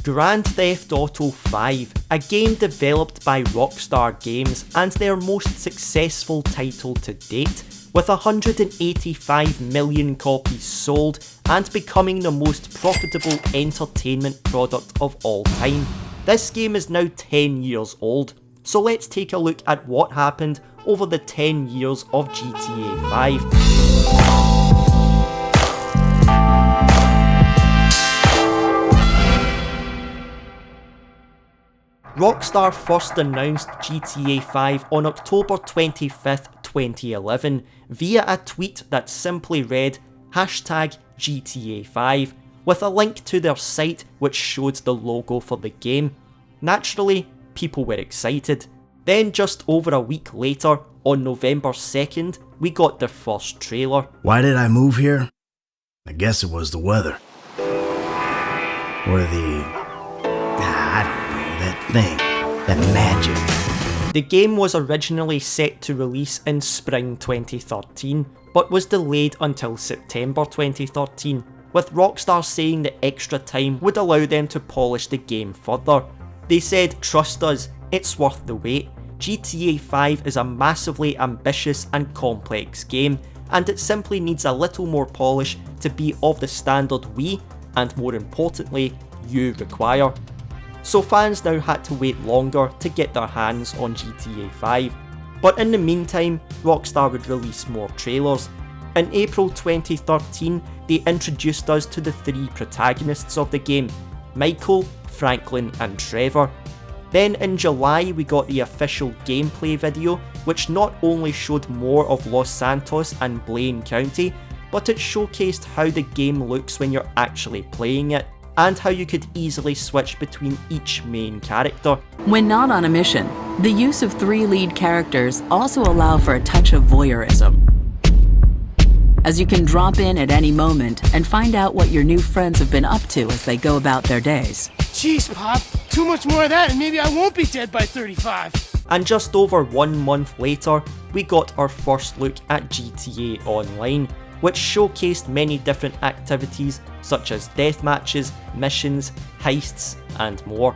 Grand Theft Auto 5, a game developed by Rockstar Games and their most successful title to date, with 185 million copies sold and becoming the most profitable entertainment product of all time. This game is now 10 years old, so let's take a look at what happened over the 10 years of GTA 5. Rockstar first announced GTA 5 on October 25th, 2011 via a tweet that simply read #GTA 5 with a link to their site which showed the logo for the game. Naturally, people were excited. Then just over a week later, on November 2nd, we got the first trailer. Why did I move here? I guess it was the weather. Or I don't know, that thing, that magic. The game was originally set to release in spring 2013, but was delayed until September 2013, with Rockstar saying the extra time would allow them to polish the game further. They said, "Trust us, it's worth the wait. GTA 5 is a massively ambitious and complex game, and it simply needs a little more polish to be of the standard we, and more importantly, you require." So fans now had to wait longer to get their hands on GTA 5. But in the meantime, Rockstar would release more trailers. In April 2013, they introduced us to the three protagonists of the game: Michael, Franklin and Trevor. Then in July we got the official gameplay video, which not only showed more of Los Santos and Blaine County, but it showcased how the game looks when you're actually playing it, and how you could easily switch between each main character. When not on a mission, the use of 3 lead characters also allow for a touch of voyeurism, as you can drop in at any moment and find out what your new friends have been up to as they go about their days. Jeez, Pop, too much more of that and maybe I won't be dead by 35. And just over 1 month later, we got our first look at GTA Online, which showcased many different activities such as deathmatches, missions, heists, and more.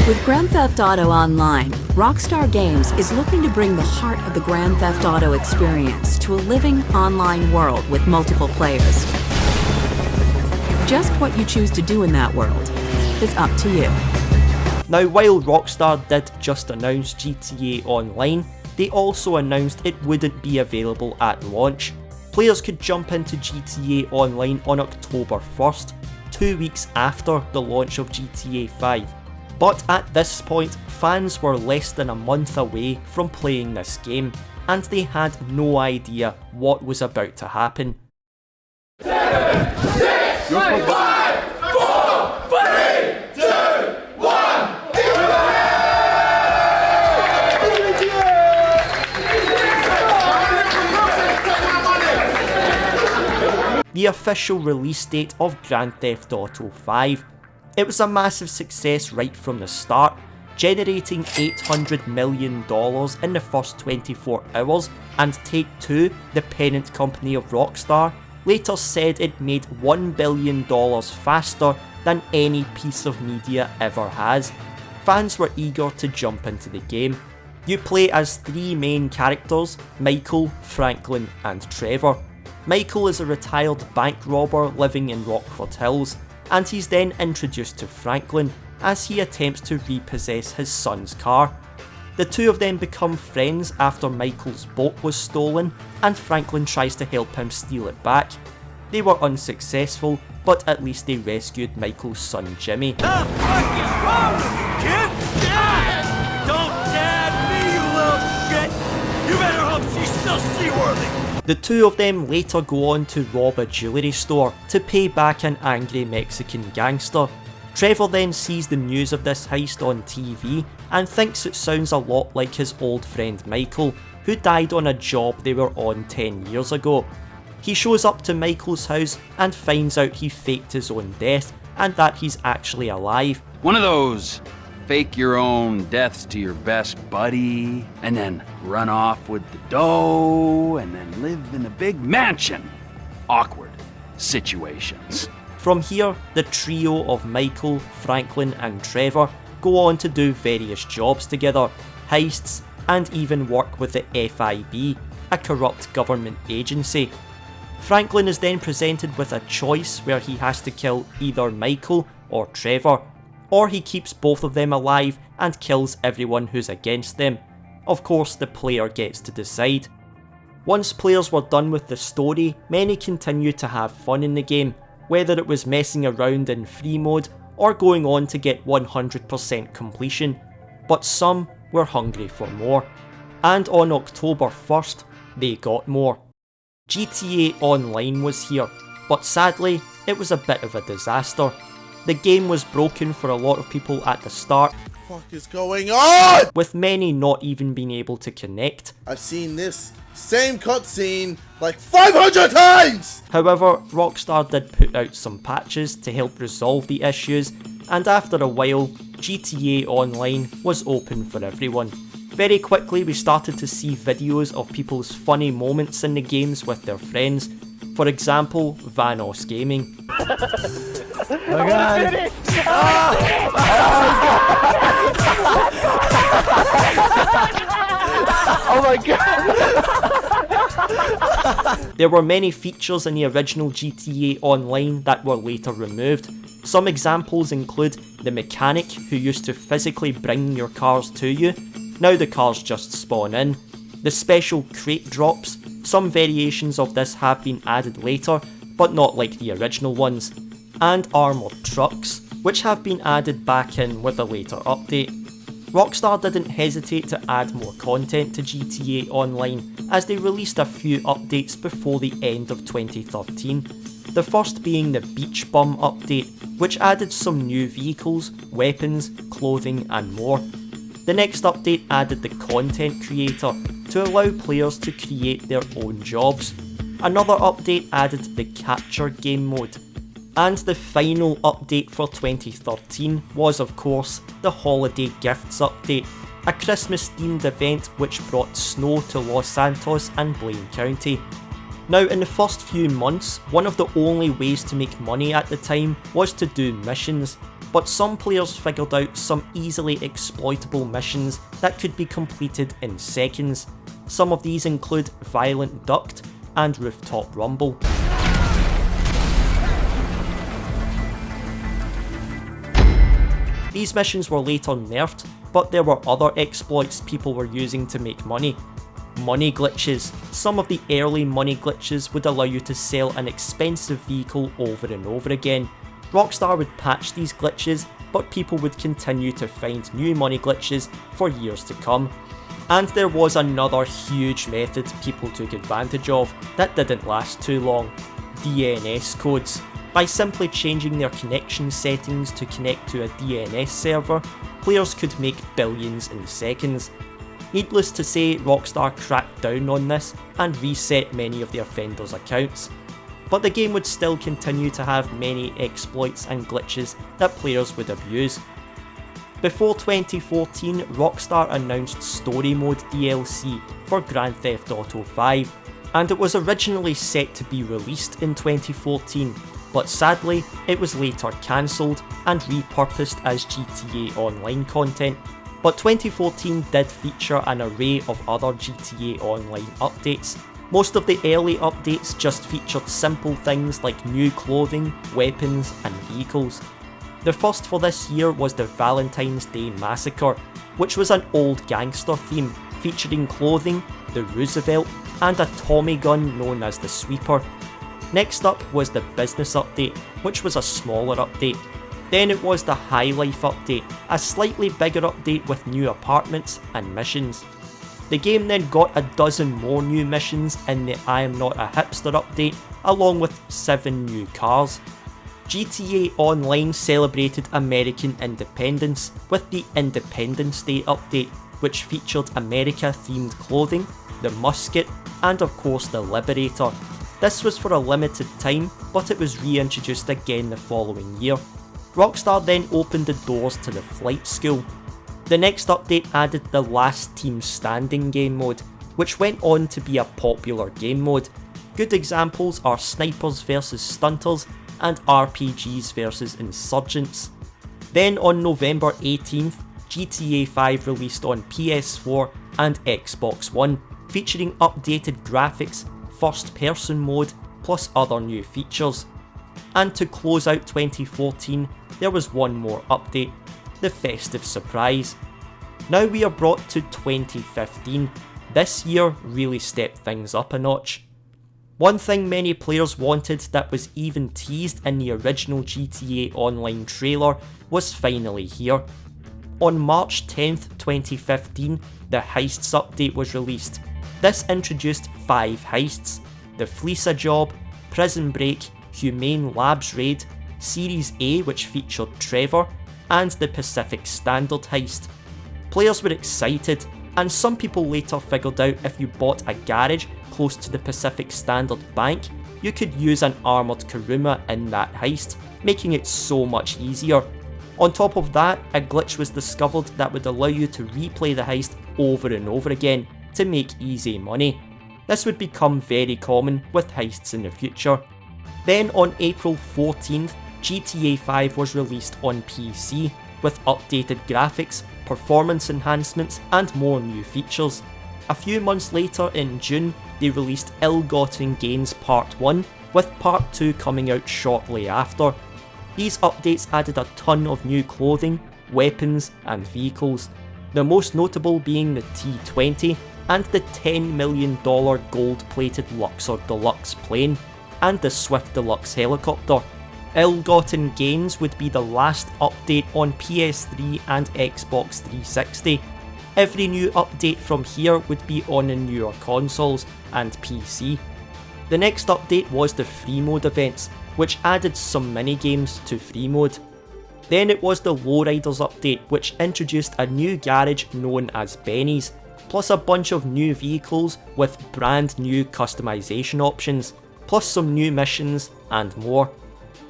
With Grand Theft Auto Online, Rockstar Games is looking to bring the heart of the Grand Theft Auto experience to a living online world with multiple players. Just what you choose to do in that world is up to you. Now, while Rockstar did just announce GTA Online, they also announced it wouldn't be available at launch. Players could jump into GTA Online on October 1st, 2 weeks after the launch of GTA 5. But at this point, fans were less than a month away from playing this game, and they had no idea what was about to happen. 7, 6, 5, 4, 3, 2, 1. The official release date of Grand Theft Auto 5. It was a massive success right from the start, generating $800 million in the first 24 hours, and Take-Two, the parent company of Rockstar, later said it made $1 billion faster than any piece of media ever has. Fans were eager to jump into the game. You play as 3 main characters: Michael, Franklin and Trevor. Michael is a retired bank robber living in Rockford Hills, and he's then introduced to Franklin as he attempts to repossess his son's car. The two of them become friends after Michael's boat was stolen, and Franklin tries to help him steal it back. They were unsuccessful, but at least they rescued Michael's son Jimmy. The fuck is wrong with you, kid? Dad! Don't dad me, you little shit! You better hope she's still seaworthy! The two of them later go on to rob a jewellery store to pay back an angry Mexican gangster. Trevor then sees the news of this heist on TV and thinks it sounds a lot like his old friend Michael, who died on a job they were on 10 years ago. He shows up to Michael's house and finds out he faked his own death and that he's actually alive. One of those fake your own deaths to your best buddy, and then run off with the dough, and then live in a big mansion. Awkward situations. From here, the trio of Michael, Franklin and Trevor go on to do various jobs together, heists, and even work with the FIB, a corrupt government agency. Franklin is then presented with a choice where he has to kill either Michael or Trevor, or he keeps both of them alive and kills everyone who's against them. Of course, the player gets to decide. Once players were done with the story, many continued to have fun in the game, whether it was messing around in free mode or going on to get 100% completion, but some were hungry for more. And on October 1st, they got more. GTA Online was here, but sadly, it was a bit of a disaster. The game was broken for a lot of people at the start. What the fuck is going on? With many not even being able to connect. I've seen this same cutscene like 500 times! However, Rockstar did put out some patches to help resolve the issues, and after a while, GTA Online was open for everyone. Very quickly we started to see videos of people's funny moments in the games with their friends. For example, Vanos Gaming. Oh god. Oh my god. There were many features in the original GTA Online that were later removed. Some examples include the mechanic who used to physically bring your cars to you. Now the cars just spawn in. The special crate drops. Some variations of this have been added later, but not like the original ones. And armoured trucks, which have been added back in with a later update. Rockstar didn't hesitate to add more content to GTA Online, as they released a few updates before the end of 2013. The first being the Beach Bum update, which added some new vehicles, weapons, clothing and more. The next update added the content creator to allow players to create their own jobs. Another update added the capture game mode. And the final update for 2013 was of course the Holiday Gifts update, a Christmas themed event which brought snow to Los Santos and Blaine County. Now in the first few months, one of the only ways to make money at the time was to do missions, but some players figured out some easily exploitable missions that could be completed in seconds. Some of these include Violent Duct and Rooftop Rumble. These missions were later nerfed, but there were other exploits people were using to make money. Money glitches. Some of the early money glitches would allow you to sell an expensive vehicle over and over again. Rockstar would patch these glitches, but people would continue to find new money glitches for years to come. And there was another huge method people took advantage of that didn't last too long: DNS codes. By simply changing their connection settings to connect to a DNS server, players could make billions in seconds. Needless to say, Rockstar cracked down on this and reset many of the offenders' accounts. But the game would still continue to have many exploits and glitches that players would abuse. Before 2014, Rockstar announced Story Mode DLC for Grand Theft Auto 5, and it was originally set to be released in 2014, but sadly it was later cancelled and repurposed as GTA Online content. But 2014 did feature an array of other GTA Online updates. Most of the early updates just featured simple things like new clothing, weapons and vehicles. The first for this year was the Valentine's Day Massacre, which was an old gangster theme featuring clothing, the Roosevelt and a Tommy gun known as the Sweeper. Next up was the Business Update, which was a smaller update. Then it was the High Life Update, a slightly bigger update with new apartments and missions. The game then got a dozen more new missions in the I Am Not a Hipster update, along with 7 new cars. GTA Online celebrated American independence with the Independence Day update, which featured America-themed clothing, the musket, and of course the Liberator. This was for a limited time, but it was reintroduced again the following year. Rockstar then opened the doors to the Flight School. The next update added the Last Team Standing game mode, which went on to be a popular game mode. Good examples are snipers versus stunters, and RPGs vs Insurgents. Then on November 18th, GTA 5 released on PS4 and Xbox One, featuring updated graphics, first person mode, plus other new features. And to close out 2014, there was one more update, the festive surprise. Now we are brought to 2015. This year really stepped things up a notch. One thing many players wanted that was even teased in the original GTA Online trailer was finally here. On March 10th, 2015, the Heists update was released. This introduced 5 heists: the Fleeca Job, Prison Break, Humane Labs Raid, Series A which featured Trevor, and the Pacific Standard heist. Players were excited, and some people later figured out if you bought a garage close to the Pacific Standard Bank, you could use an armoured Kuruma in that heist, making it so much easier. On top of that, a glitch was discovered that would allow you to replay the heist over and over again to make easy money. This would become very common with heists in the future. Then on April 14th, GTA 5 was released on PC, with updated graphics, performance enhancements and more new features. A few months later in June, they released Ill-Gotten Gains Part 1, with Part 2 coming out shortly after. These updates added a ton of new clothing, weapons and vehicles, the most notable being the T-20 and the $10 million gold-plated Luxor Deluxe plane, and the Swift Deluxe helicopter. Ill-Gotten Gains would be the last update on PS3 and Xbox 360. Every new update from here would be on the newer consoles and PC. The next update was the free mode events, which added some mini-games to free mode. Then it was the Lowriders update, which introduced a new garage known as Benny's, plus a bunch of new vehicles with brand new customization options, plus some new missions and more.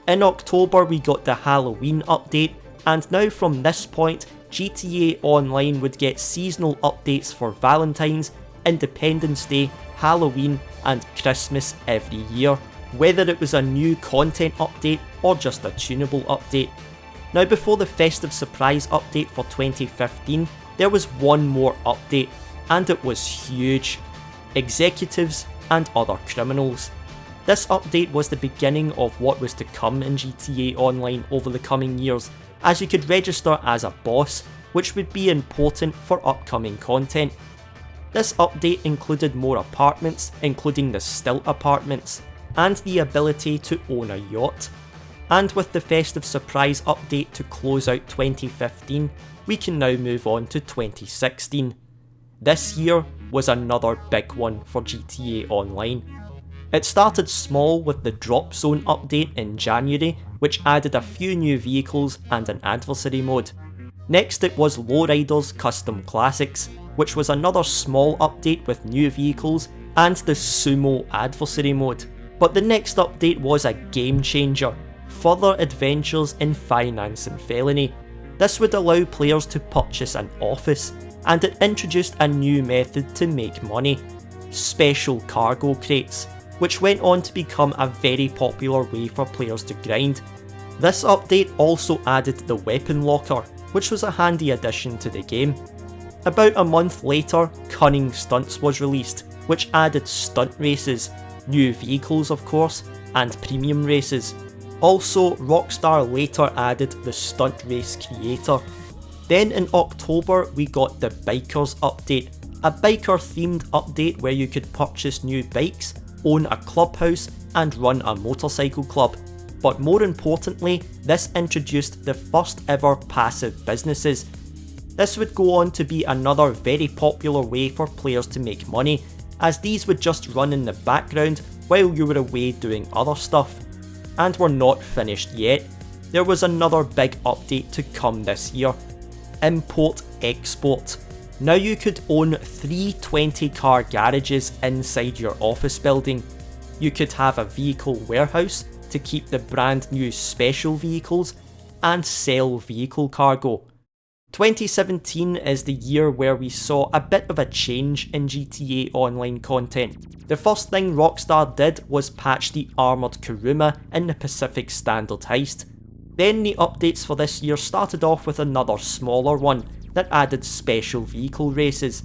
In October we got the Halloween update, and now from this point GTA Online would get seasonal updates for Valentine's, Independence Day, Halloween and Christmas every year, whether it was a new content update or just a tunable update. Now before the festive surprise update for 2015, there was one more update, and it was huge: executives and other criminals. This update was the beginning of what was to come in GTA Online over the coming years, as you could register as a boss, which would be important for upcoming content. This update included more apartments, including the Stilt apartments, and the ability to own a yacht. And with the festive surprise update to close out 2015, we can now move on to 2016. This year was another big one for GTA Online. It started small with the Drop Zone update in January, which added a few new vehicles and an adversary mode. Next it was Lowriders Custom Classics, which was another small update with new vehicles and the Sumo adversary mode. But the next update was a game changer: further adventures in finance and felony. This would allow players to purchase an office, and it introduced a new method to make money: special cargo crates, which went on to become a very popular way for players to grind. This update also added the weapon locker, which was a handy addition to the game. About a month later, Cunning Stunts was released, which added stunt races, new vehicles of course, and premium races. Also, Rockstar later added the Stunt Race Creator. Then in October we got the Bikers update, a biker themed update where you could purchase new bikes, own a clubhouse and run a motorcycle club. But more importantly, this introduced the first ever passive businesses. This would go on to be another very popular way for players to make money, as these would just run in the background while you were away doing other stuff. And we're not finished yet. There was another big update to come this year: Import Export. Now you could own 3 20-car garages inside your office building. You could have a vehicle warehouse to keep the brand new special vehicles, and sell vehicle cargo. 2017 is the year where we saw a bit of a change in GTA Online content. The first thing Rockstar did was patch the armoured Kuruma in the Pacific Standard heist. Then the updates for this year started off with another smaller one that added special vehicle races.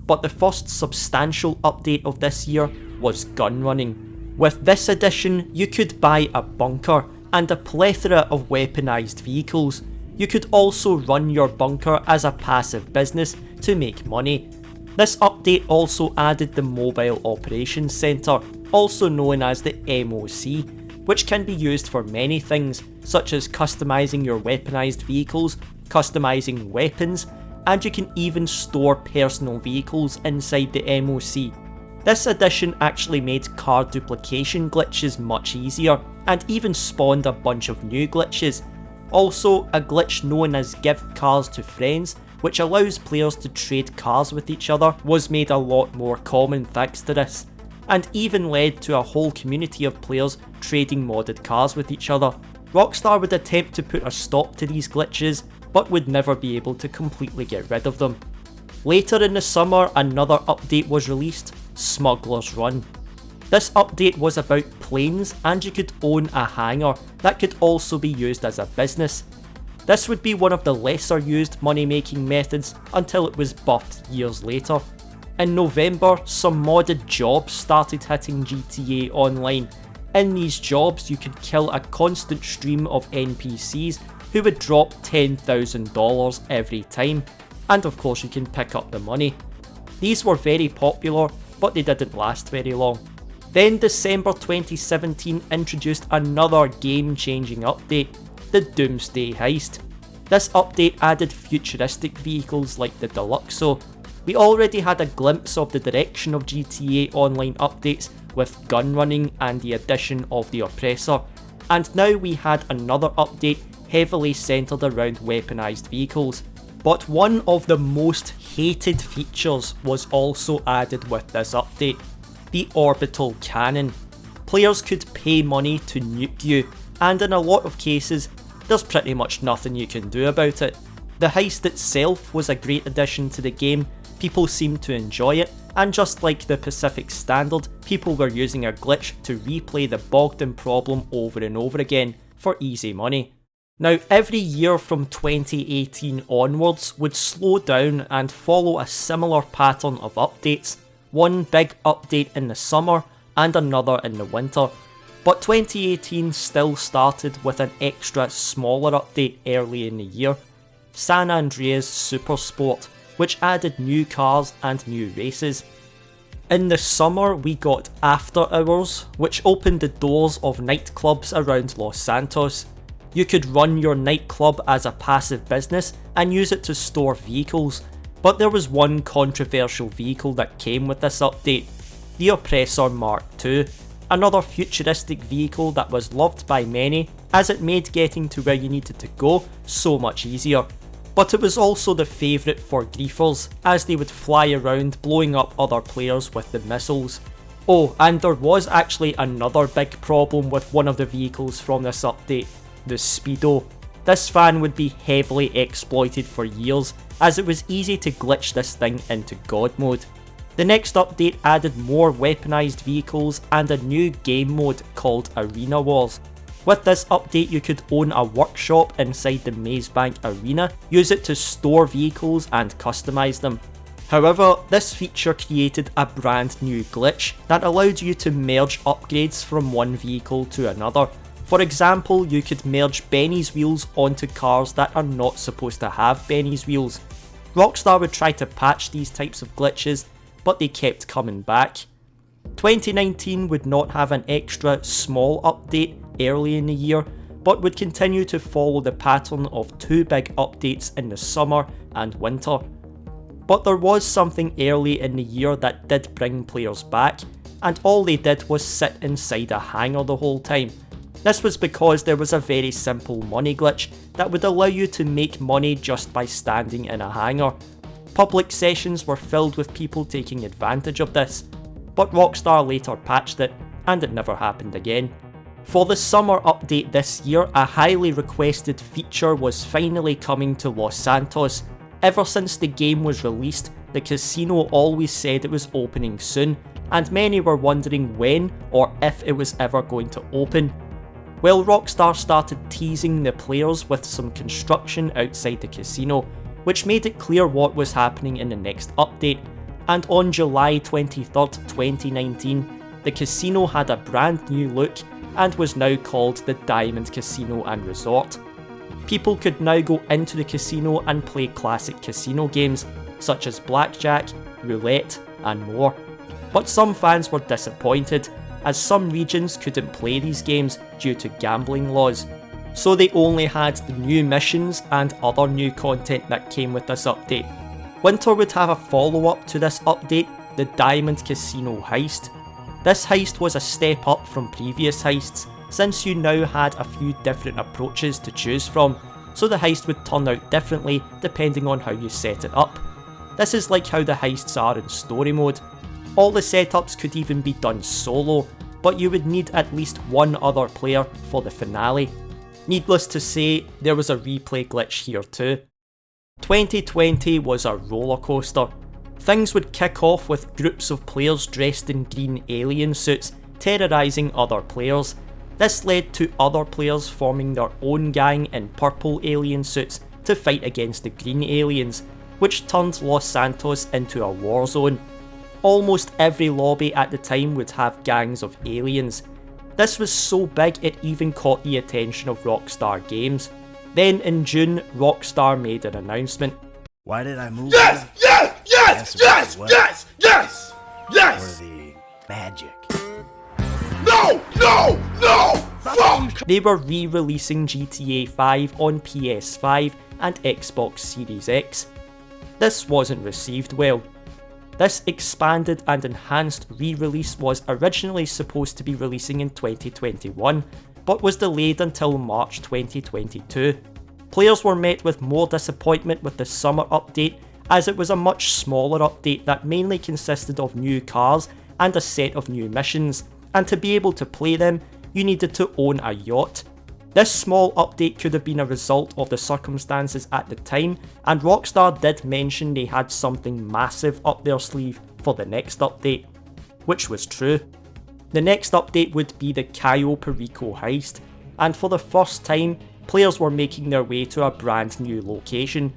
But the first substantial update of this year was gun running. With this edition, you could buy a bunker and a plethora of weaponised vehicles. You could also run your bunker as a passive business to make money. This update also added the Mobile Operations Centre, also known as the MOC, which can be used for many things, such as customising your weaponised vehicles, customising weapons, and you can even store personal vehicles inside the MOC. This addition actually made car duplication glitches much easier, and even spawned a bunch of new glitches. Also, a glitch known as Give Cars to Friends, which allows players to trade cars with each other, was made a lot more common thanks to this, and even led to a whole community of players trading modded cars with each other. Rockstar would attempt to put a stop to these glitches, but would never be able to completely get rid of them. Later in the summer, another update was released, Smuggler's Run. This update was about planes, and you could own a hangar that could also be used as a business. This would be one of the lesser used money making methods until it was buffed years later. In November, some modded jobs started hitting GTA Online. In these jobs, you could kill a constant stream of NPCs who would drop $10,000 every time, and of course you can pick up the money. These were very popular, but they didn't last very long. Then December 2017 introduced another game-changing update, the Doomsday Heist. This update added futuristic vehicles like the Deluxo. We already had a glimpse of the direction of GTA Online updates with gun running and the addition of the Oppressor, and now we had another update heavily centred around weaponised vehicles. But one of the most hated features was also added with this update, the orbital cannon. Players could pay money to nuke you, and in a lot of cases, there's pretty much nothing you can do about it. The heist itself was a great addition to the game, people seemed to enjoy it, and just like the Pacific Standard, people were using a glitch to replay the Bogdan problem over and over again for easy money. Now, every year from 2018 onwards would slow down and follow a similar pattern of updates, one big update in the summer and another in the winter. But 2018 still started with an extra smaller update early in the year, San Andreas Supersport, which added new cars and new races. In the summer we got After Hours, which opened the doors of nightclubs around Los Santos. You could run your nightclub as a passive business and use it to store vehicles, but there was one controversial vehicle that came with this update, the Oppressor Mark II, another futuristic vehicle that was loved by many as it made getting to where you needed to go so much easier. But it was also the favourite for griefers, as they would fly around blowing up other players with the missiles. Oh, and there was actually another big problem with one of the vehicles from this update, the Speedo. This fan would be heavily exploited for years, as it was easy to glitch this thing into God mode. The next update added more weaponised vehicles and a new game mode called Arena Wars. With this update you could own a workshop inside the Maze Bank Arena, use it to store vehicles and customise them. However, this feature created a brand new glitch that allowed you to merge upgrades from one vehicle to another. For example, you could merge Benny's wheels onto cars that are not supposed to have Benny's wheels. Rockstar would try to patch these types of glitches, but they kept coming back. 2019 would not have an extra small update early in the year, but would continue to follow the pattern of two big updates in the summer and winter. But there was something early in the year that did bring players back, and all they did was sit inside a hangar the whole time. This was because there was a very simple money glitch that would allow you to make money just by standing in a hangar. Public sessions were filled with people taking advantage of this, but Rockstar later patched it, and it never happened again. For the summer update this year, a highly requested feature was finally coming to Los Santos. Ever since the game was released, the casino always said it was opening soon, and many were wondering when or if it was ever going to open. Well, Rockstar started teasing the players with some construction outside the casino, which made it clear what was happening in the next update, and on July 23rd, 2019, the casino had a brand new look and was now called the Diamond Casino and Resort. People could now go into the casino and play classic casino games, such as blackjack, roulette, and more. But some fans were disappointed, as some regions couldn't play these games due to gambling laws. So they only had the new missions and other new content that came with this update. Winter would have a follow-up to this update, the Diamond Casino Heist. This heist was a step up from previous heists, since you now had a few different approaches to choose from, so the heist would turn out differently depending on how you set it up. This is like how the heists are in story mode. All the setups could even be done solo, but you would need at least one other player for the finale. Needless to say, there was a replay glitch here too. 2020 was a roller coaster. Things would kick off with groups of players dressed in green alien suits terrorising other players. This led to other players forming their own gang in purple alien suits to fight against the green aliens, which turned Los Santos into a war zone. Almost every lobby at the time would have gangs of aliens. This was so big it even caught the attention of Rockstar Games. Then in June, Rockstar made an announcement. Why did I move Yes! here? Yes! Yes! Yes, Yes! what? Yes! Yes! Yes! For the magic. No! No! No! Fuck! They were re-releasing GTA 5 on PS5 and Xbox Series X. This wasn't received well. This expanded and enhanced re-release was originally supposed to be releasing in 2021, but was delayed until March 2022. Players were met with more disappointment with the summer update, as it was a much smaller update that mainly consisted of new cars and a set of new missions, and to be able to play them, you needed to own a yacht. This small update could have been a result of the circumstances at the time, and Rockstar did mention they had something massive up their sleeve for the next update, which was true. The next update would be the Cayo Perico heist, and for the first time, players were making their way to a brand new location.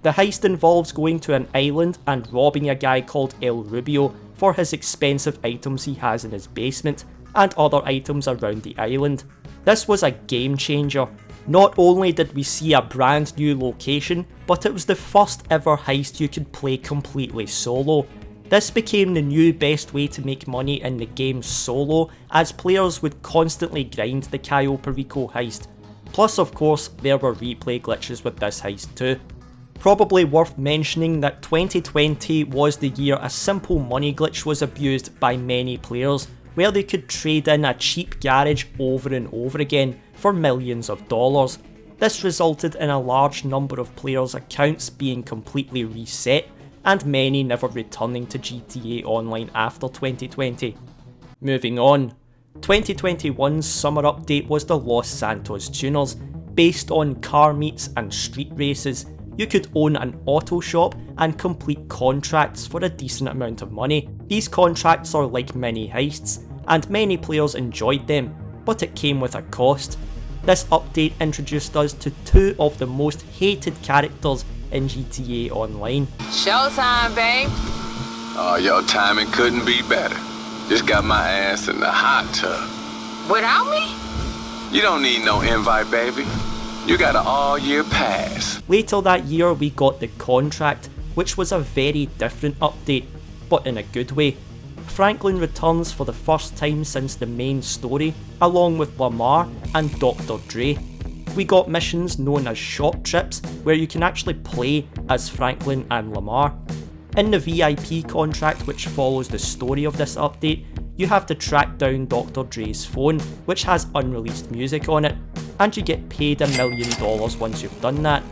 The heist involves going to an island and robbing a guy called El Rubio for his expensive items he has in his basement, and other items around the island. This was a game changer. Not only did we see a brand new location, but it was the first ever heist you could play completely solo. This became the new best way to make money in the game solo, as players would constantly grind the Cayo Perico heist. Plus, of course, there were replay glitches with this heist too. Probably worth mentioning that 2020 was the year a simple money glitch was abused by many players, where they could trade in a cheap garage over and over again for millions of dollars. This resulted in a large number of players' accounts being completely reset, and many never returning to GTA Online after 2020. Moving on, 2021's summer update was the Los Santos Tuners. Based on car meets and street races, you could own an auto shop and complete contracts for a decent amount of money. These contracts are like mini heists, and many players enjoyed them, but it came with a cost. This update introduced us to two of the most hated characters in GTA Online. Showtime, babe. Oh, your timing couldn't be better. Just got my ass in the hot tub. Without me? You don't need no invite, baby. You got an all-year pass. Later that year we got the Contract, which was a very different update, but in a good way. Franklin returns for the first time since the main story, along with Lamar and Dr. Dre. We got missions known as short trips, where you can actually play as Franklin and Lamar. In the VIP contract, which follows the story of this update, you have to track down Dr. Dre's phone, which has unreleased music on it, and you get paid $1 million once you've done that.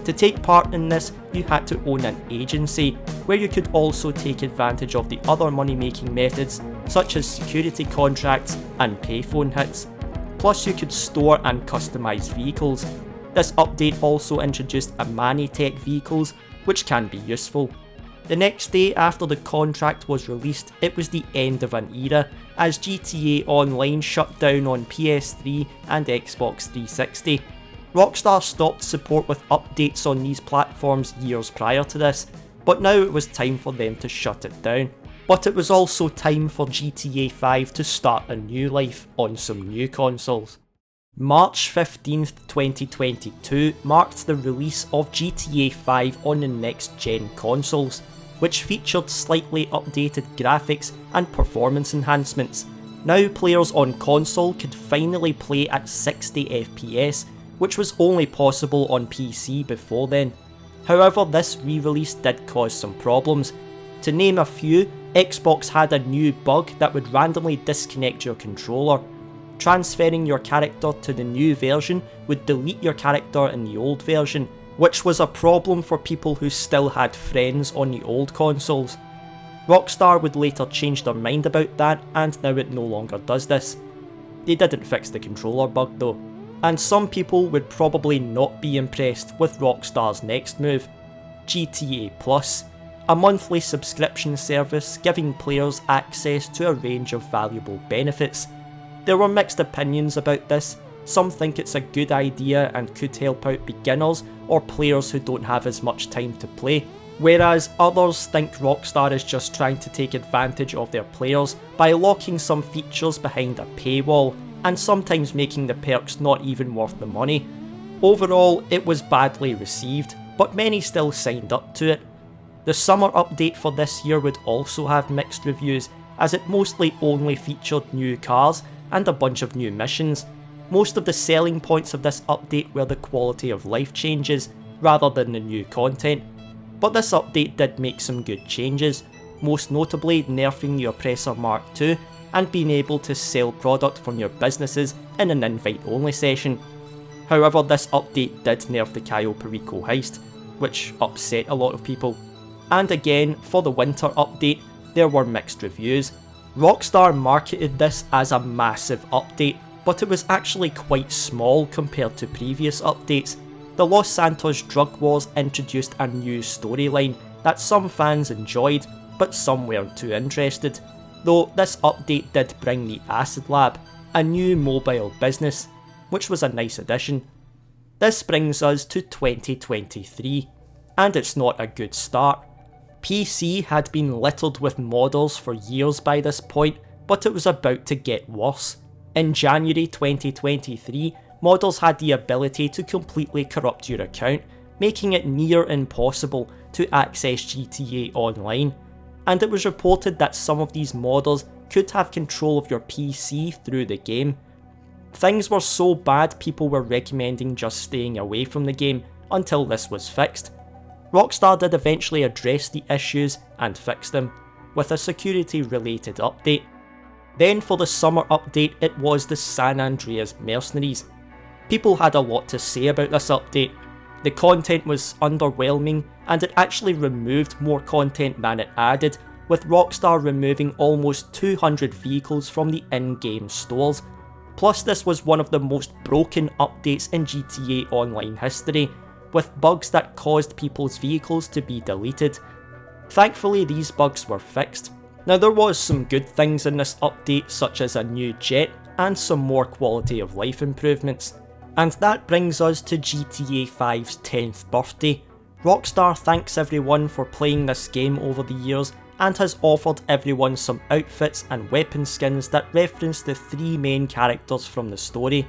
To take part in this, you had to own an agency, where you could also take advantage of the other money making methods, such as security contracts and payphone hits. plus you could store and customise vehicles. This update also introduced Amani-Tech vehicles, which can be useful. The next day after the contract was released, it was the end of an era, as GTA Online shut down on PS3 and Xbox 360. Rockstar stopped support with updates on these platforms years prior to this, but now it was time for them to shut it down. But it was also time for GTA 5 to start a new life on some new consoles. March 15th, 2022 marked the release of GTA 5 on the next gen consoles, which featured slightly updated graphics and performance enhancements. Now players on console could finally play at 60 FPS, which was only possible on PC before then. However, this re-release did cause some problems. To name a few, Xbox had a new bug that would randomly disconnect your controller. Transferring your character to the new version would delete your character in the old version, which was a problem for people who still had friends on the old consoles. Rockstar would later change their mind about that, and now it no longer does this. They didn't fix the controller bug though. And some people would probably not be impressed with Rockstar's next move, GTA Plus, a monthly subscription service giving players access to a range of valuable benefits. There were mixed opinions about this. Some think it's a good idea and could help out beginners or players who don't have as much time to play, whereas others think Rockstar is just trying to take advantage of their players by locking some features behind a paywall, and sometimes making the perks not even worth the money. Overall, it was badly received, but many still signed up to it. The summer update for this year would also have mixed reviews, as it mostly only featured new cars and a bunch of new missions. Most of the selling points of this update were the quality of life changes, rather than the new content. But this update did make some good changes, most notably nerfing the Oppressor Mark II, and being able to sell product from your businesses in an invite-only session. However, this update did nerf the Cayo Perico heist, which upset a lot of people. And again, for the winter update, there were mixed reviews. Rockstar marketed this as a massive update, but it was actually quite small compared to previous updates. The Los Santos drug wars introduced a new storyline that some fans enjoyed, but some weren't too interested. Though this update did bring the Acid Lab, a new mobile business, which was a nice addition. This brings us to 2023, and it's not a good start. PC had been littered with modders for years by this point, but it was about to get worse. In January 2023, modders had the ability to completely corrupt your account, making it near impossible to access GTA Online. And it was reported that some of these modders could have control of your PC through the game. Things were so bad people were recommending just staying away from the game until this was fixed. Rockstar did eventually address the issues and fix them, with a security related update. Then for the summer update, it was the San Andreas Mercenaries. People had a lot to say about this update. The content was underwhelming, and it actually removed more content than it added, with Rockstar removing almost 200 vehicles from the in-game stores. Plus, this was one of the most broken updates in GTA Online history, with bugs that caused people's vehicles to be deleted. Thankfully, these bugs were fixed. Now, there was some good things in this update, such as a new jet and some more quality of life improvements. And that brings us to GTA 5's 10th birthday. Rockstar thanks everyone for playing this game over the years and has offered everyone some outfits and weapon skins that reference the three main characters from the story.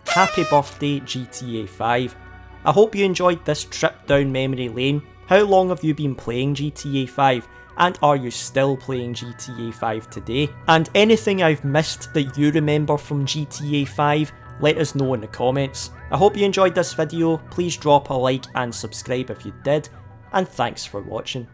Happy birthday GTA 5. I hope you enjoyed this trip down memory lane. How long have you been playing GTA 5? And are you still playing GTA 5 today? And anything I've missed that you remember from GTA 5, let us know in the comments. I hope you enjoyed this video. Please drop a like and subscribe if you did, and thanks for watching.